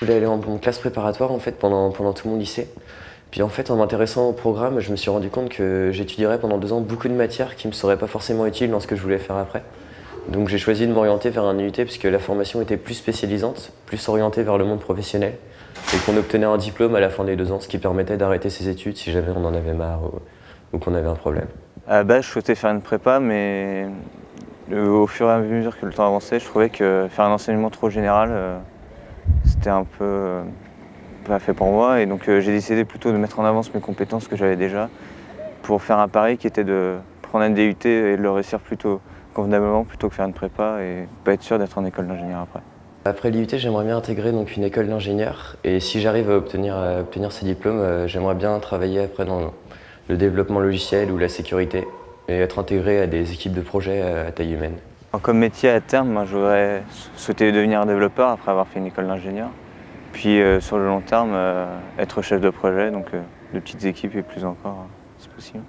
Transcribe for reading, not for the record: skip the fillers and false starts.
voulais aller en classe préparatoire en fait pendant tout mon lycée. Puis en fait, en m'intéressant au programme, je me suis rendu compte que j'étudierais pendant 2 ans beaucoup de matières qui ne me seraient pas forcément utiles dans ce que je voulais faire après. Donc j'ai choisi de m'orienter vers un IUT parce que la formation était plus spécialisante, plus orientée vers le monde professionnel et qu'on obtenait un diplôme à la fin des 2 ans, ce qui permettait d'arrêter ses études si jamais on en avait marre ou qu'on avait un problème. À la base, je souhaitais faire une prépa, mais au fur et à mesure que le temps avançait, je trouvais que faire un enseignement trop général, c'était un peu pas fait pour moi. Et donc j'ai décidé plutôt de mettre en avance mes compétences que j'avais déjà pour faire un pari qui était de prendre un DUT et de le réussir plutôt convenablement plutôt que faire une prépa et pas être sûr d'être en école d'ingénieur après. Après l'IUT, j'aimerais bien intégrer donc une école d'ingénieur et si j'arrive à obtenir ce diplôme, j'aimerais bien travailler après dans le développement logiciel ou la sécurité et être intégré à des équipes de projet à taille humaine. Comme métier à terme, moi j'aurais souhaité devenir développeur après avoir fait une école d'ingénieur. Puis sur le long terme, être chef de projet, donc de petites équipes et plus encore, c'est possible.